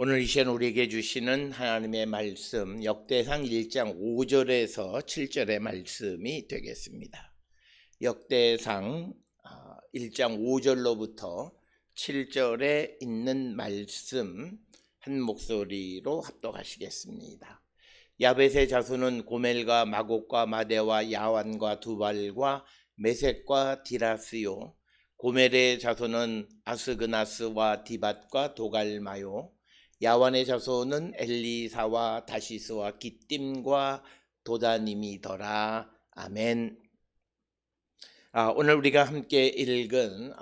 오늘 이 시간 우리에게 주시는 하나님의 말씀 역대상 1장 5절에서 7절의 말씀이 되겠습니다. 역대상 1장 5절로부터 7절에 있는 말씀 한 목소리로 합독하시겠습니다. 야벳의 자손은 고멜과 마곡과 마대와 야완과 두발과 메섹과 디라스요. 고멜의 자손은 아스그나스와 디밧과 도갈마요. 야완의 자손은 엘리사와 다시스와 기띔과 도다님이더라. 아멘. 오늘 우리가 함께 읽은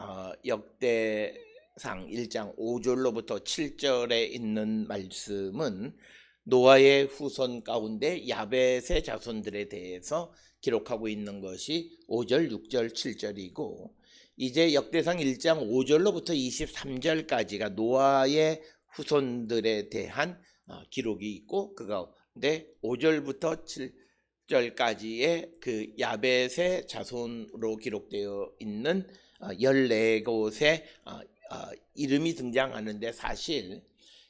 역대상 1장 5절로부터 7절에 있는 말씀은 노아의 후손 가운데 야벳의 자손들에 대해서 기록하고 있는 것이 5절, 6절, 7절이고 이제 역대상 1장 5절로부터 23절까지가 노아의 후손들에 대한 기록이 있고 그 가운데 5절부터 7절까지의 그 야벳의 자손으로 기록되어 있는 14곳의 이름이 등장하는데 사실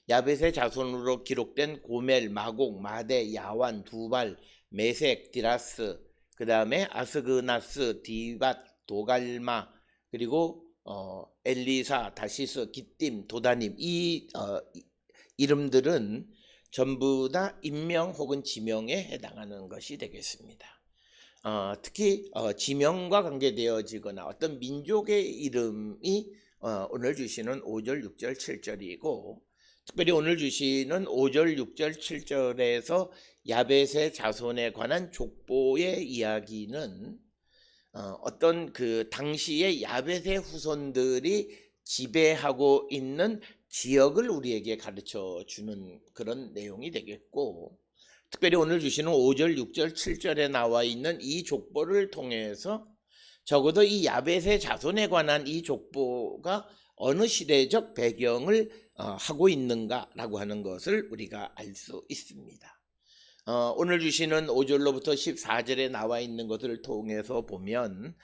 야벳의 자손으로 기록된 고멜, 마곡, 마대, 야완, 두발, 메색, 디라스, 그 다음에 아스그나스, 디밧, 도갈마, 그리고 엘리사, 다시스, 기띔, 도다님 이 이름들은 전부 다 인명 혹은 지명에 해당하는 것이 되겠습니다. 특히 지명과 관계되어지거나 어떤 민족의 이름이 오늘 주시는 5절, 6절, 7절이고 특별히 오늘 주시는 5절, 6절, 7절에서 야벳의 자손에 관한 족보의 이야기는 어떤 그 당시의 야벳의 후손들이 지배하고 있는 지역을 우리에게 가르쳐 주는 그런 내용이 되겠고 특별히 오늘 주시는 5절, 6절, 7절에 나와 있는 이 족보를 통해서 적어도 이 야벳의 자손에 관한 이 족보가 어느 시대적 배경을 하고 있는가라고 하는 것을 우리가 알 수 있습니다. 오늘 주시는 5절로부터 14절에 나와 있는 것을 통해서 보면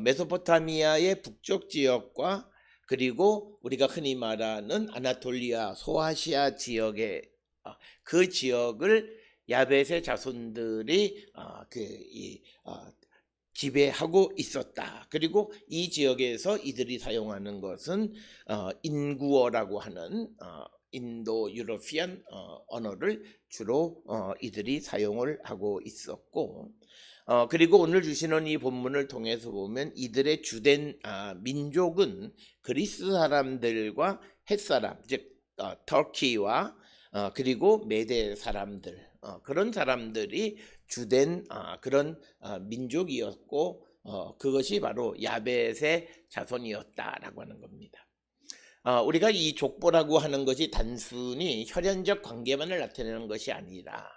메소포타미아의 북쪽 지역과 그리고 우리가 흔히 말하는 아나톨리아, 소아시아 지역의 그 지역을 야벳의 자손들이 지배하고 있었다. 그리고 이 지역에서 이들이 사용하는 것은 인구어라고 하는 인도 유러피안 언어를 주로 이들이 사용을 하고 있었고 그리고 오늘 주시는 이 본문을 통해서 보면 이들의 주된 민족은 그리스 사람들과 헷사람 즉 터키와 그리고 메데 사람들 그런 사람들이 주된 그런 민족이었고 그것이 바로 야벳의 자손이었다라고 하는 겁니다. 우리가 이 족보라고 하는 것이 단순히 혈연적 관계만을 나타내는 것이 아니라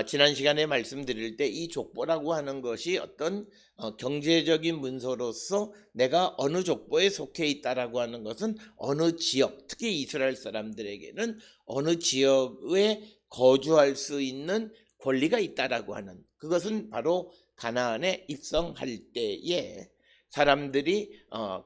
지난 시간에 말씀드릴 때 이 족보라고 하는 것이 어떤 경제적인 문서로서 내가 어느 족보에 속해 있다라고 하는 것은 어느 지역, 특히 이스라엘 사람들에게는 어느 지역에 거주할 수 있는 권리가 있다라고 하는 그것은 바로 가나안에 입성할 때에 사람들이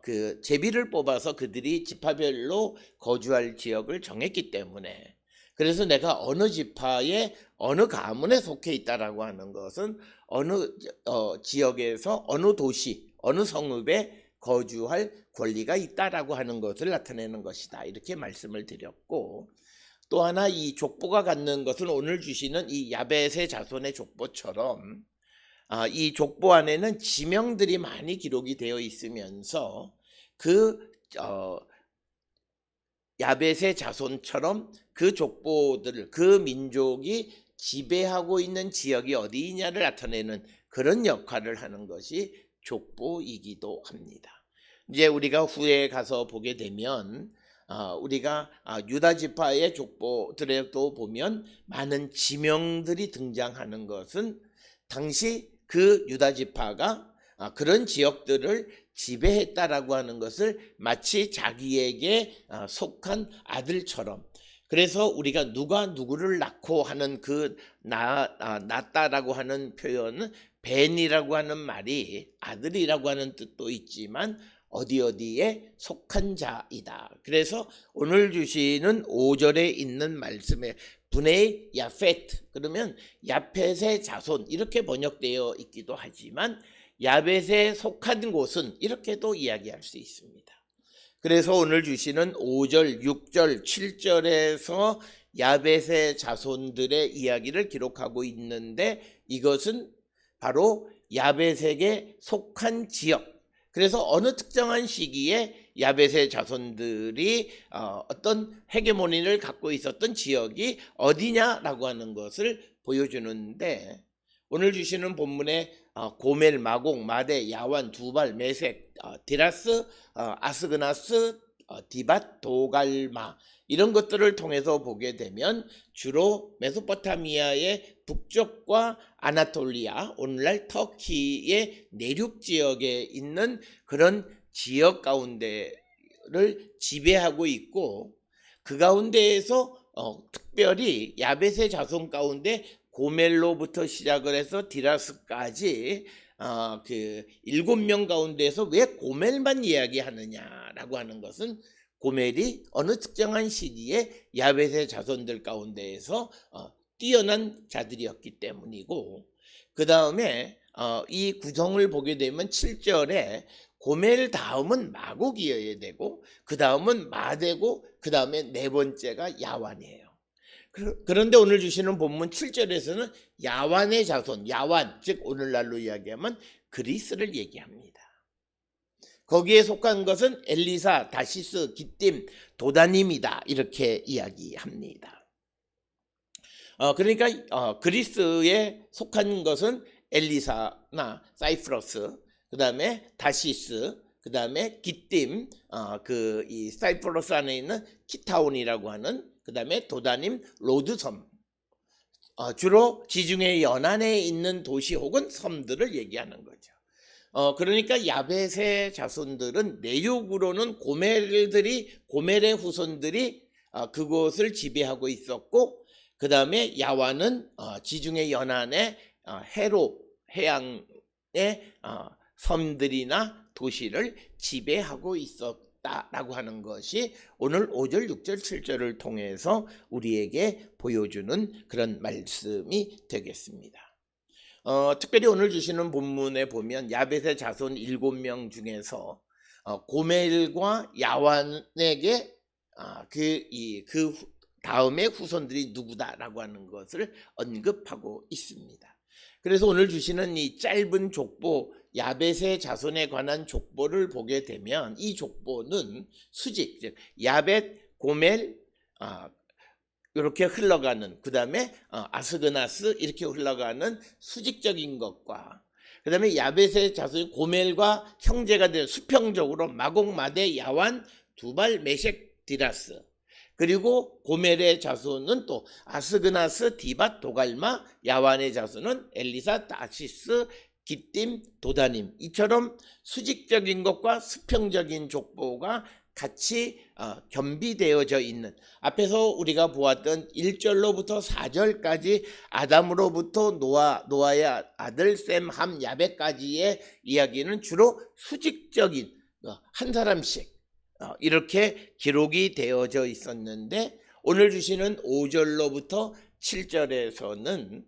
그 제비를 뽑아서 그들이 지파별로 거주할 지역을 정했기 때문에 그래서 내가 어느 지파의 어느 가문에 속해 있다라고 하는 것은 어느 지역에서 어느 도시, 어느 성읍에 거주할 권리가 있다라고 하는 것을 나타내는 것이다. 이렇게 말씀을 드렸고 또 하나 이 족보가 갖는 것은 오늘 주시는 이 야벳의 자손의 족보처럼 이 족보 안에는 지명들이 많이 기록이 되어 있으면서 그 야벳의 자손처럼 그 족보들을 그 민족이 지배하고 있는 지역이 어디냐를 나타내는 그런 역할을 하는 것이 족보이기도 합니다. 이제 우리가 후에 가서 보게 되면 우리가 유다 지파의 족보들에도 보면 많은 지명들이 등장하는 것은 당시 그 유다 지파가 그런 지역들을 지배했다라고 하는 것을 마치 자기에게 속한 아들처럼 그래서 우리가 누가 누구를 낳고 하는 그 낳았다라고 하는 표현은 벤이라고 하는 말이 아들이라고 하는 뜻도 있지만 어디 어디에 속한 자이다. 그래서 오늘 주시는 5절에 있는 말씀에 분의 야페트, 그러면 야펫의 자손 이렇게 번역되어 있기도 하지만 야벳에 속한 곳은 이렇게도 이야기할 수 있습니다. 그래서 오늘 주시는 5절, 6절, 7절에서 야벳의 자손들의 이야기를 기록하고 있는데 이것은 바로 야벳에게 속한 지역. 그래서 어느 특정한 시기에 야벳의 자손들이 어떤 헤게모니를 갖고 있었던 지역이 어디냐라고 하는 것을 보여주는데 오늘 주시는 본문에 고멜, 마공, 마대, 야완, 두발, 메색, 디라스, 아스그나스, 디밧, 도갈마 이런 것들을 통해서 보게 되면 주로 메소포타미아의 북쪽과 아나톨리아, 오늘날 터키의 내륙 지역에 있는 그런 지역 가운데를 지배하고 있고 그 가운데에서 특별히 야벳의 자손 가운데 고멜로부터 시작을 해서 디라스까지 그 7명 가운데에서 왜 고멜만 이야기하느냐라고 하는 것은 고멜이 어느 특정한 시기에 야벳의 자손들 가운데에서 뛰어난 자들이었기 때문이고 그 다음에 이 구성을 보게 되면 7절에 고멜 다음은 마곡이어야 되고 그 다음은 마대고 그 다음에 네 번째가 야완이에요. 그런데 오늘 주시는 본문 7절에서는 야완의 자손, 야완 즉 오늘날로 이야기하면 그리스를 얘기합니다. 거기에 속한 것은 엘리사, 다시스, 기띔, 도다님이다 이렇게 이야기합니다. 그러니까 그리스에 속한 것은 엘리사나 사이프러스, 그 다음에 다시스, 그 다음에 기띔, 이 사이프러스 안에 있는 키타온이라고 하는, 그 다음에 도다님, 로드섬, 주로 지중해 연안에 있는 도시 혹은 섬들을 얘기하는 거죠. 그러니까 야벳의 자손들은 내륙으로는 고멜의 후손들이 그곳을 지배하고 있었고 그 다음에 야완은 지중해 연안의 해로 해양의 섬들이나 도시를 지배하고 있었다라고 하는 것이 오늘 5절, 6절, 7절을 통해서 우리에게 보여주는 그런 말씀이 되겠습니다. 특별히 오늘 주시는 본문에 보면 야벳의 자손 7명 중에서 고멜과 야완에게 그 다음에 후손들이 누구다라고 하는 것을 언급하고 있습니다. 그래서 오늘 주시는 이 짧은 족보 야벳의 자손에 관한 족보를 보게 되면 이 족보는 수직, 즉 야벳, 고멜, 이렇게 흘러가는 그 다음에 아스그나스 이렇게 흘러가는 수직적인 것과 그 다음에 야벳의 자손 고멜과 형제가 된 수평적으로 마곡, 마대, 야완, 두발, 메색, 디라스 그리고 고멜의 자손은 또 아스그나스, 디밧, 도갈마, 야완의 자손은 엘리사, 다시스, 기띔, 도다님 이처럼 수직적인 것과 수평적인 족보가 같이 겸비되어져 있는 앞에서 우리가 보았던 1절로부터 4절까지 아담으로부터 노아의 아들 셈, 함, 야벳까지의 이야기는 주로 수직적인 한 사람씩 이렇게 기록이 되어져 있었는데 오늘 주시는 5절로부터 7절에서는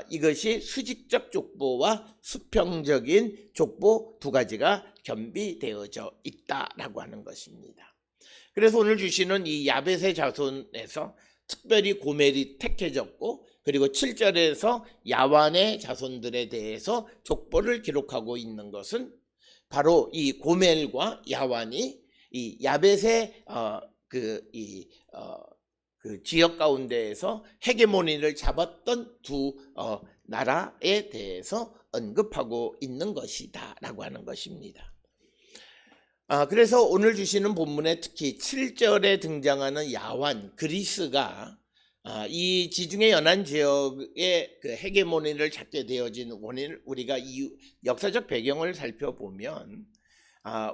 이것이 수직적 족보와 수평적인 족보 두 가지가 겸비되어져 있다라고 하는 것입니다. 그래서 오늘 주시는 이 야벳의 자손에서 특별히 고멜이 택해졌고 그리고 7절에서 야완의 자손들에 대해서 족보를 기록하고 있는 것은 바로 이 고멜과 야완이 이 야벳의 그 지역 가운데에서 헤게모니를 잡았던 두 나라에 대해서 언급하고 있는 것이다 라고 하는 것입니다. 그래서 오늘 주시는 본문에 특히 7절에 등장하는 야완, 그리스가 이 지중해 연안 지역의 그 헤게모니를 잡게 되어진 원인을 우리가 이 역사적 배경을 살펴보면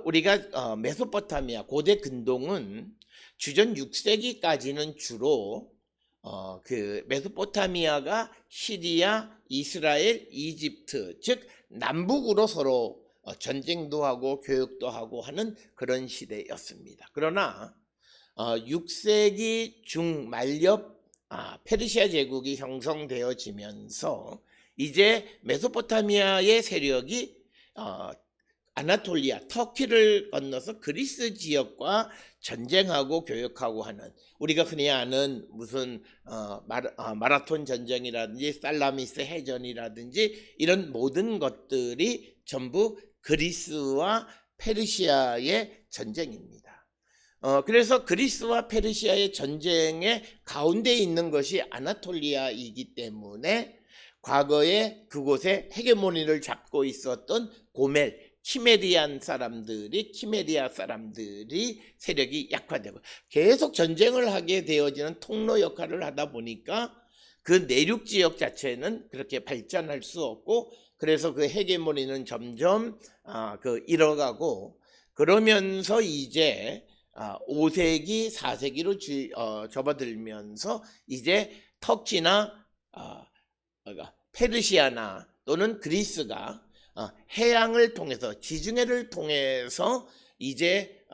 우리가 메소포타미아 고대 근동은 주전 6세기까지는 주로 그 메소포타미아가 시리아, 이스라엘, 이집트 즉 남북으로 서로 전쟁도 하고 교육도 하고 하는 그런 시대였습니다. 그러나 6세기 중 말엽 페르시아 제국이 형성되어지면서 이제 메소포타미아의 세력이 아나톨리아, 터키를 건너서 그리스 지역과 전쟁하고 교역하고 하는, 우리가 흔히 아는 무슨 마라톤 전쟁이라든지 살라미스 해전이라든지 이런 모든 것들이 전부 그리스와 페르시아의 전쟁입니다. 그래서 그리스와 페르시아의 전쟁의 가운데 있는 것이 아나톨리아이기 때문에 과거에 그곳에 헤게모니를 잡고 있었던 고멜, 키메리아 사람들이 세력이 약화되고 계속 전쟁을 하게 되어지는 통로 역할을 하다 보니까 그 내륙 지역 자체는 그렇게 발전할 수 없고, 그래서 그 헤게모니는 점점 잃어가고, 그러면서 이제 5세기 4세기로 접어들면서 이제 터키나 페르시아나 또는 그리스가 해양을 통해서, 지중해를 통해서 이제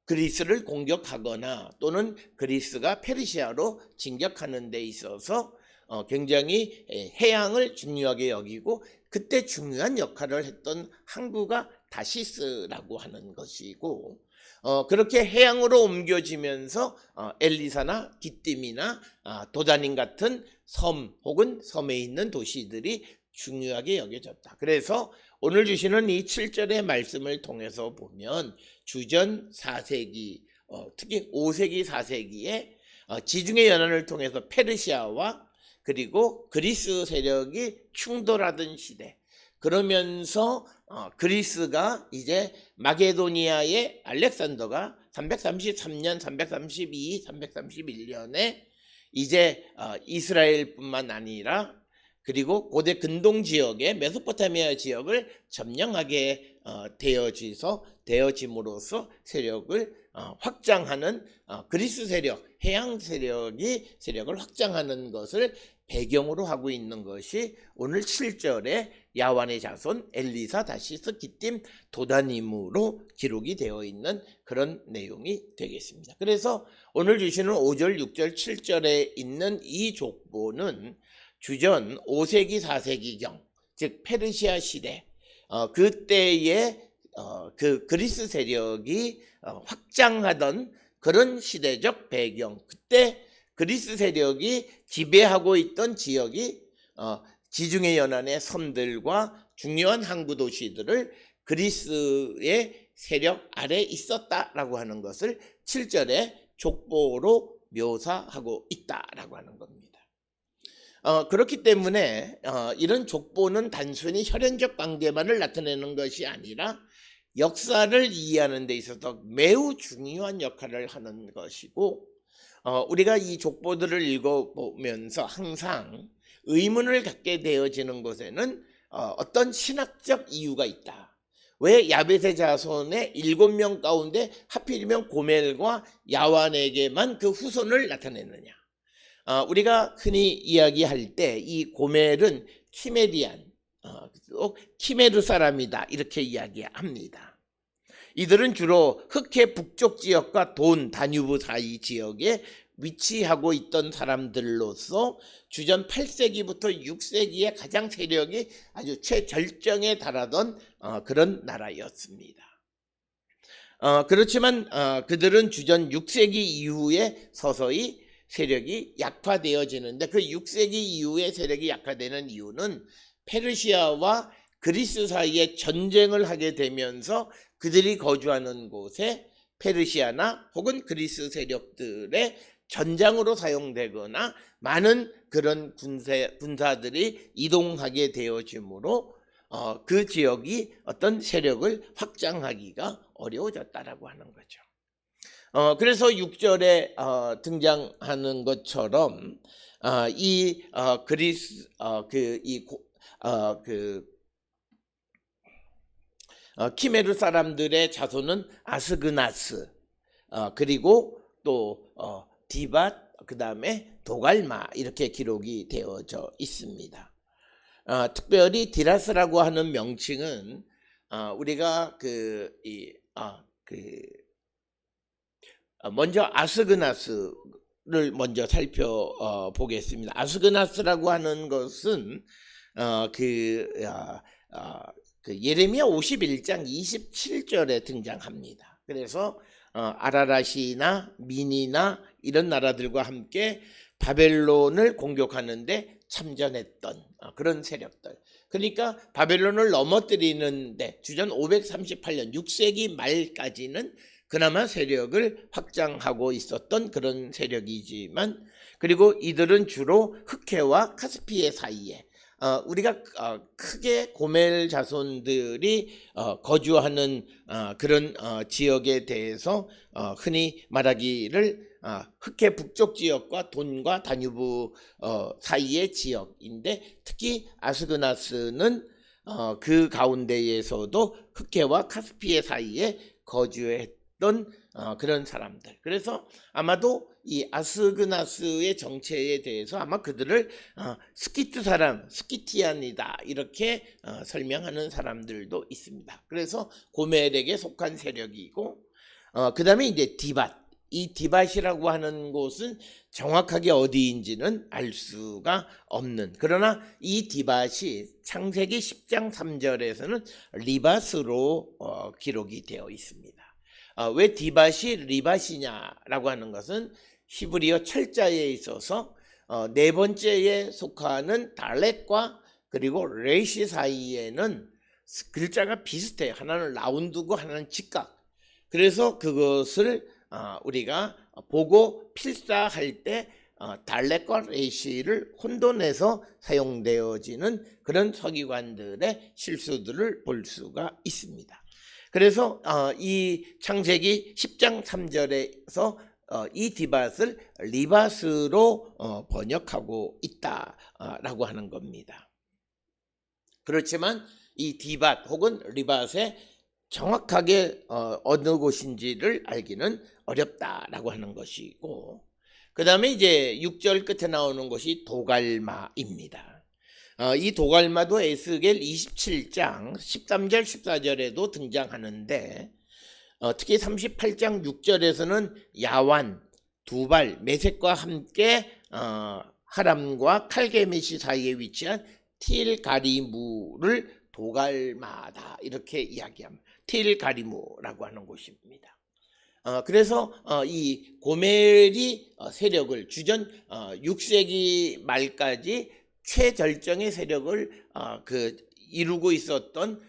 그리스를 공격하거나 또는 그리스가 페르시아로 진격하는 데 있어서 굉장히 해양을 중요하게 여기고, 그때 중요한 역할을 했던 항구가 다시스라고 하는 것이고, 그렇게 해양으로 옮겨지면서 엘리사나 기띔이나 도다닌 같은 섬 혹은 섬에 있는 도시들이 중요하게 여겨졌다. 그래서 오늘 주시는 이 7절의 말씀을 통해서 보면 주전 4세기, 특히 5세기 4세기에 지중해 연안을 통해서 페르시아와 그리고 그리스 세력이 충돌하던 시대, 그러면서 그리스가 이제 마게도니아의 알렉산더가 333년, 332, 331년에 이제 이스라엘뿐만 아니라 그리고 고대 근동 지역의 메소포타미아 지역을 점령하게 되어짐으로써 세력을 확장하는 그리스 세력, 해양 세력을 확장하는 것을 배경으로 하고 있는 것이 오늘 7절에 야완의 자손 엘리사, 다시스, 기띔, 도다님으로 기록이 되어 있는 그런 내용이 되겠습니다. 그래서 오늘 주시는 5절, 6절, 7절에 있는 이 족보는 주전 5세기, 4세기경, 즉 페르시아 시대, 그때의 그 그리스 세력이 확장하던 그런 시대적 배경, 그때 그리스 세력이 지배하고 있던 지역이 지중해 연안의 섬들과 중요한 항구 도시들을 그리스의 세력 아래 있었다라고 하는 것을 7절에 족보로 묘사하고 있다라고 하는 겁니다. 그렇기 때문에 이런 족보는 단순히 혈연적 관계만을 나타내는 것이 아니라 역사를 이해하는 데 있어서 매우 중요한 역할을 하는 것이고, 우리가 이 족보들을 읽어보면서 항상 의문을 갖게 되어지는 것에는 어떤 신학적 이유가 있다. 왜 야벳의 자손의 7명 가운데 하필이면 고멜과 야완에게만 그 후손을 나타내느냐. 우리가 흔히 이야기할 때 이 고멜은 키메르 사람이다 이렇게 이야기합니다. 이들은 주로 흑해 북쪽 지역과 다뉴브 사이 지역에 위치하고 있던 사람들로서 주전 8세기부터 6세기에 가장 세력이 아주 최절정에 달하던 그런 나라였습니다. 그렇지만 그들은 주전 6세기 이후에 서서히 세력이 약화되어지는데, 그 6세기 이후에 세력이 약화되는 이유는 페르시아와 그리스 사이에 전쟁을 하게 되면서 그들이 거주하는 곳에 페르시아나 혹은 그리스 세력들의 전장으로 사용되거나 많은 그런 군사들이 이동하게 되어지므로 그 지역이 어떤 세력을 확장하기가 어려워졌다라고 하는 거죠. 그래서 6절에 등장하는 것처럼 이 그리스 키메르 사람들의 자손은 아스그나스, 그리고 또 디밧, 그 다음에 도갈마 이렇게 기록이 되어져 있습니다. 특별히 디라스라고 하는 명칭은 우리가 먼저 아스그나스를 먼저 살펴보겠습니다. 아스그나스라고 하는 것은 예레미야 51장 27절에 등장합니다. 그래서 아라랏이나 미니나 이런 나라들과 함께 바벨론을 공격하는데 참전했던 그런 세력들. 그러니까 바벨론을 넘어뜨리는데 주전 538년 6세기 말까지는 그나마 세력을 확장하고 있었던 그런 세력이지만, 그리고 이들은 주로 흑해와 카스피해 사이에 우리가 크게 고멜 자손들이 거주하는 그런 지역에 대해서 흔히 말하기를 흑해 북쪽 지역과 돈과 다뉴브 사이의 지역인데, 특히 아스그나스는 그 가운데에서도 흑해와 카스피해 사이에 거주했던 그런 사람들. 그래서 아마도 이 아스그나스의 정체에 대해서 아마 그들을 스키트 사람, 스키티안이다 이렇게 설명하는 사람들도 있습니다. 그래서 고멜에게 속한 세력이고, 그 다음에 이제 디밧. 이 디밧이라고 하는 곳은 정확하게 어디인지는 알 수가 없는, 그러나 이 디밧이 창세기 10장 3절에서는 리밧으로 기록이 되어 있습니다. 왜 디밧이 리밧이냐라고 하는 것은 히브리어 철자에 있어서 네 번째에 속하는 달렛과 그리고 레시 사이에는 글자가 비슷해요. 하나는 라운드고 하나는 직각. 그래서 그것을 우리가 보고 필사할 때 달렛과 레시를 혼돈해서 사용되어지는 그런 서기관들의 실수들을 볼 수가 있습니다. 그래서 이 창세기 10장 3절에서 이 디밧을 리밧으로 번역하고 있다라고 하는 겁니다. 그렇지만 이 디밧 혹은 리밧의 정확하게 어느 곳인지를 알기는 어렵다라고 하는 것이고, 그 다음에 이제 6절 끝에 나오는 것이 도갈마입니다. 이 도갈마도 에스겔 27장 13절 14절에도 등장하는데, 특히 38장 6절에서는 야완, 두발, 메색과 함께 하람과 칼게메시 사이에 위치한 틸가리무를 도갈마다 이렇게 이야기합니다. 틸가리무라고 하는 곳입니다. 그래서 이 고멜이 세력을 주전 6세기 말까지 최절정의 세력을 이루고 있었던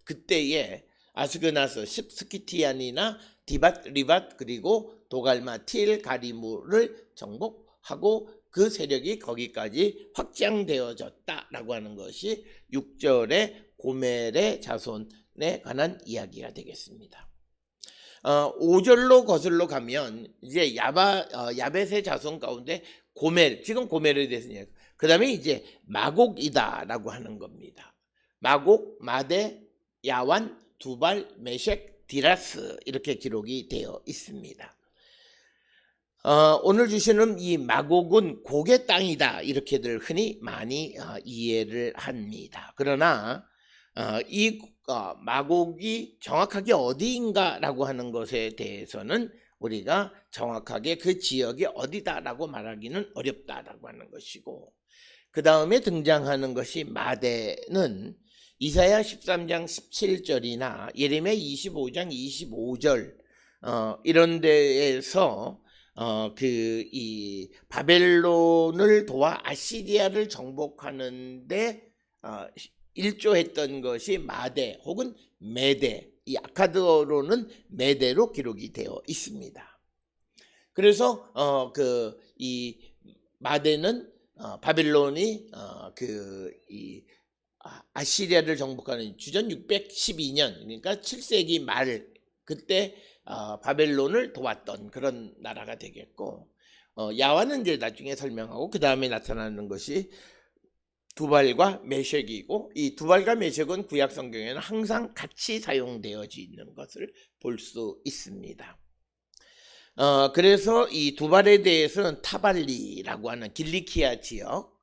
그때에 아스그나스, 스키티안이나 디밧, 리밧 그리고 도갈마, 틸가리무를 정복하고 그 세력이 거기까지 확장되어졌다라고 하는 것이 6절의 고멜의 자손에 관한 이야기가 되겠습니다. 5절로 거슬러 가면 이제 야벳의 자손 가운데 고멜, 지금 고멜에 대해서 이야기. 그 다음에 이제 마곡이다라고 하는 겁니다. 마곡, 마데, 야완, 두발, 메섹, 디라스 이렇게 기록이 되어 있습니다. 오늘 주시는 이 마곡은 곡의 땅이다 이렇게들 흔히 많이 이해를 합니다. 그러나 이 마곡이 정확하게 어디인가라고 하는 것에 대해서는 우리가 정확하게 그 지역이 어디다라고 말하기는 어렵다라고 하는 것이고, 그 다음에 등장하는 것이 마대는 이사야 13장 17절이나 예레미야 25장 25절 이런 데에서 이 바벨론을 도와 아시리아를 정복하는데 일조했던 것이 마대 혹은 메대, 이 아카드어로는 메대로 기록이 되어 있습니다. 그래서 이 마대는 바벨론이 이 아시리아를 정복하는 주전 612년, 그러니까 7세기 말 그때 바벨론을 도왔던 그런 나라가 되겠고, 야완은 이제 나중에 설명하고 그 다음에 나타나는 것이 두발과 메섹이고, 이 두발과 메섹은 구약 성경에는 항상 같이 사용되어지는 것을 볼 수 있습니다. 그래서 이 두발에 대해서는 타발리라고 하는 길리키아 지역,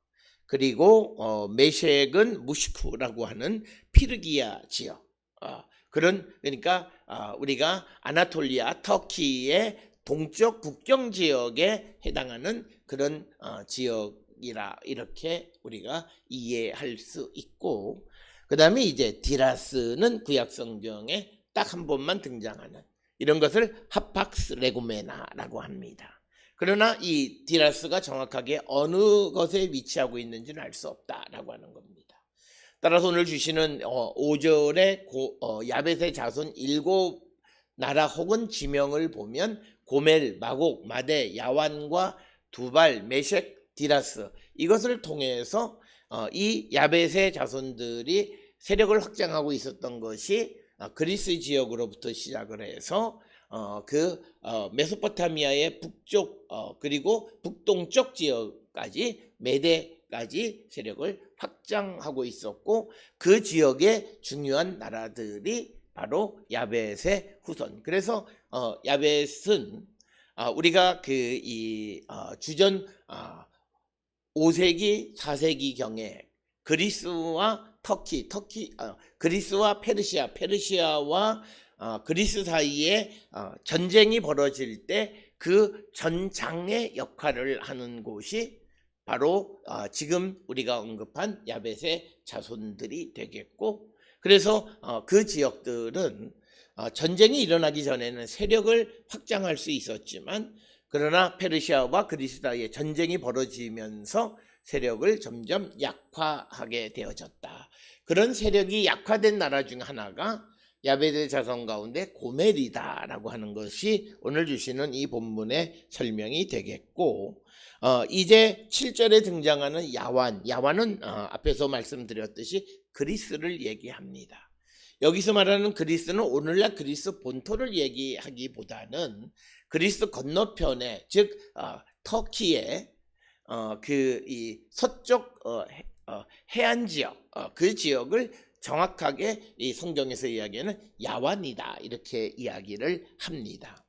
그리고 메셴은 무시크라고 하는 피르기아 지역. 그러니까 우리가 아나톨리아 터키의 동쪽 국경 지역에 해당하는 그런 지역이라 이렇게 우리가 이해할 수 있고, 그 다음에 이제 디라스는 구약 성경에 딱 한 번만 등장하는 이런 것을 하팍스 레고메나라고 합니다. 그러나 이 디라스가 정확하게 어느 것에 위치하고 있는지는 알 수 없다라고 하는 겁니다. 따라서 오늘 주시는 5절의 야벳의 자손 7나라 혹은 지명을 보면 고멜, 마곡, 마데, 야완과 두발, 메셴, 디라스, 이것을 통해서 이 야벳의 자손들이 세력을 확장하고 있었던 것이 그리스 지역으로부터 시작을 해서 메소포타미아의 북쪽 그리고 북동쪽 지역까지 메데까지 세력을 확장하고 있었고, 그 지역의 중요한 나라들이 바로 야벳의 후손. 그래서 야벳은 우리가 주전 5세기 4세기 경에 그리스와 그리스와 페르시아와 그리스 사이에 전쟁이 벌어질 때 그 전장의 역할을 하는 곳이 바로 지금 우리가 언급한 야벳의 자손들이 되겠고, 그래서 그 지역들은 전쟁이 일어나기 전에는 세력을 확장할 수 있었지만, 그러나 페르시아와 그리스 사이에 전쟁이 벌어지면서 세력을 점점 약화하게 되어졌다. 그런 세력이 약화된 나라 중 하나가 야벳의 자손 가운데 고멜이다라고 하는 것이 오늘 주시는 이 본문의 설명이 되겠고, 이제 7절에 등장하는 야완은 앞에서 말씀드렸듯이 그리스를 얘기합니다. 여기서 말하는 그리스는 오늘날 그리스 본토를 얘기하기보다는 그리스 건너편에, 즉 터키의 이 서쪽 해안 지역, 그 지역을 정확하게 이 성경에서 이야기하는 야완이다 이렇게 이야기를 합니다.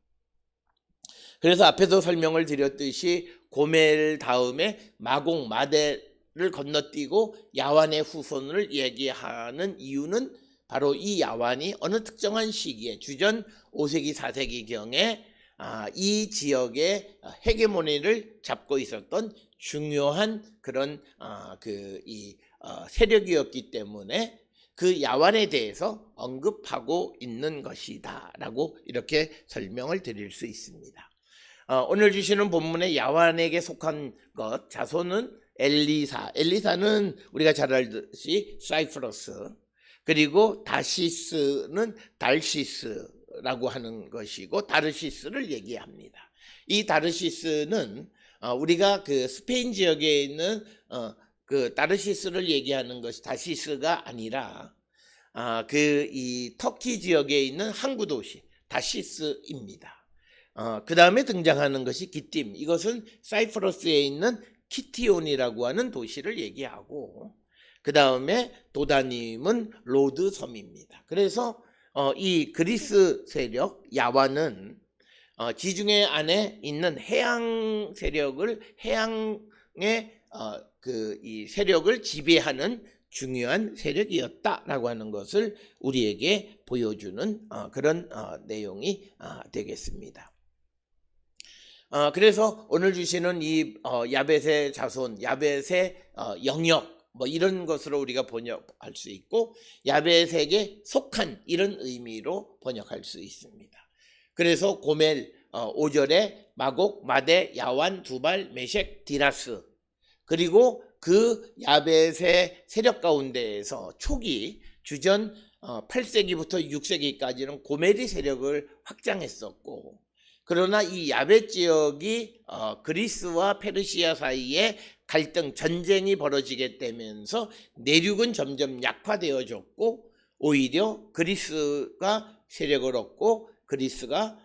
그래서 앞에서 설명을 드렸듯이 고멜 다음에 마곡, 마데를 건너뛰고 야완의 후손을 얘기하는 이유는 바로 이 야완이 어느 특정한 시기에 주전 5세기 4세기 경에 이 지역의 헤게모니를 잡고 있었던 중요한 그런 세력이었기 때문에 그 야완에 대해서 언급하고 있는 것이다 라고 이렇게 설명을 드릴 수 있습니다. 오늘 주시는 본문의 야완에게 속한 것, 자손은 엘리사는 우리가 잘 알듯이 사이프러스, 그리고 다시스는 달시스라고 하는 것이고 다르시스를 얘기합니다. 이 다르시스는 우리가 그 스페인 지역에 있는 그 다르시스를 얘기하는 것이 다시스가 아니라 이 터키 지역에 있는 항구 도시 다시스입니다. 그 다음에 등장하는 것이 기띔, 이것은 사이프러스에 있는 키티온이라고 하는 도시를 얘기하고, 그 다음에 도다님은 로드 섬입니다. 그래서 이 그리스 세력 야완은 지중해 안에 있는 해양 세력을, 해양의 이 세력을 지배하는 중요한 세력이었다라고 하는 것을 우리에게 보여주는 그런 내용이 되겠습니다. 그래서 오늘 주시는 이 야벳의 자손, 야벳의 영역, 이런 것으로 우리가 번역할 수 있고, 야벳에게 속한 이런 의미로 번역할 수 있습니다. 그래서 고멜 5절에 마곡, 마데, 야완, 두발, 메셴, 디라스, 그리고 그 야벳의 세력 가운데에서 초기 주전 8세기부터 6세기까지는 고멜이 세력을 확장했었고, 그러나 이 야벳 지역이 그리스와 페르시아 사이에 갈등, 전쟁이 벌어지게 되면서 내륙은 점점 약화되어졌고, 오히려 그리스가 세력을 얻고, 그리스가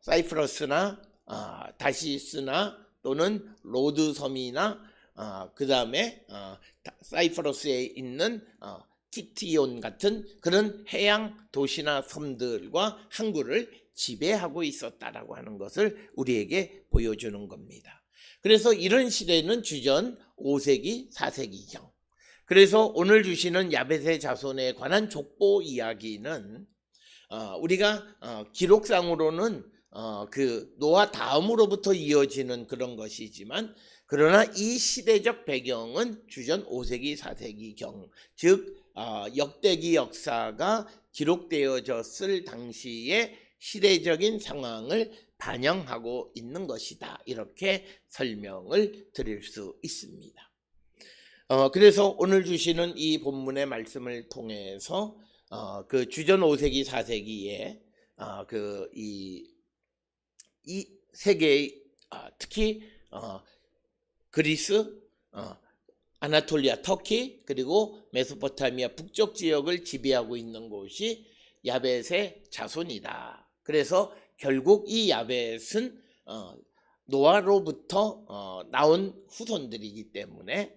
사이프러스나 다시스나 또는 로드 섬이나 그 다음에 사이프러스에 있는 키티온 같은 그런 해양 도시나 섬들과 항구를 지배하고 있었다라고 하는 것을 우리에게 보여주는 겁니다. 그래서 이런 시대는 주전 5세기, 4세기경. 그래서 오늘 주시는 야벳의 자손에 관한 족보 이야기는 우리가 기록상으로는 그 노아 다음으로부터 이어지는 그런 것이지만, 그러나 이 시대적 배경은 주전 5세기, 4세기경, 즉 역대기 역사가 기록되어졌을 당시의 시대적인 상황을 반영하고 있는 것이다. 이렇게 설명을 드릴 수 있습니다. 그래서 오늘 주시는 이 본문의 말씀을 통해서 그 주전 5세기, 4세기에 이 세계의 특히 그리스, 아나톨리아, 터키, 그리고 메소포타미아 북쪽 지역을 지배하고 있는 곳이 야벳의 자손이다. 그래서 결국 이 야벳은 노아로부터 나온 후손들이기 때문에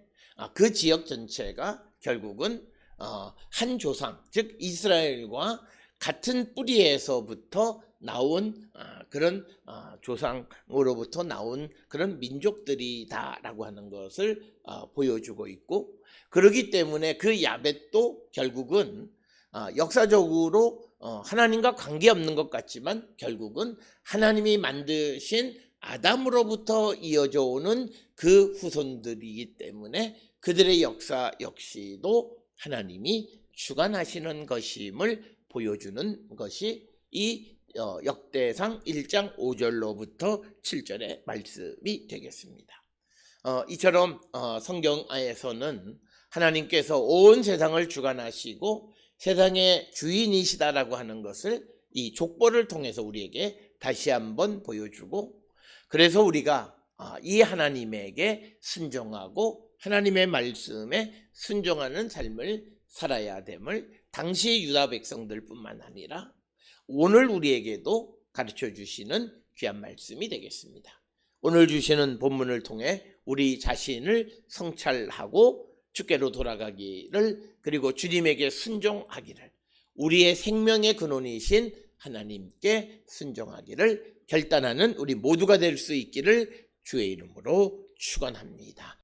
그 지역 전체가 결국은 한 조상, 즉 이스라엘과 같은 뿌리에서부터 나온 그런 조상으로부터 나온 그런 민족들이다라고 하는 것을 보여주고 있고, 그렇기 때문에 그 야벳도 결국은 역사적으로 하나님과 관계없는 것 같지만 결국은 하나님이 만드신 아담으로부터 이어져 오는 그 후손들이기 때문에 그들의 역사 역시도 하나님이 주관하시는 것임을 보여주는 것이 이 역대상 1장 5절로부터 7절의 말씀이 되겠습니다. 이처럼 성경 안에서는 하나님께서 온 세상을 주관하시고 세상의 주인이시다라고 하는 것을 이 족보를 통해서 우리에게 다시 한번 보여주고, 그래서 우리가 이 하나님에게 순종하고 하나님의 말씀에 순종하는 삶을 살아야 됨을 당시 유다 백성들뿐만 아니라 오늘 우리에게도 가르쳐 주시는 귀한 말씀이 되겠습니다. 오늘 주시는 본문을 통해 우리 자신을 성찰하고 주께로 돌아가기를, 그리고 주님에게 순종하기를, 우리의 생명의 근원이신 하나님께 순종하기를 결단하는 우리 모두가 될 수 있기를 주의 이름으로 축원합니다.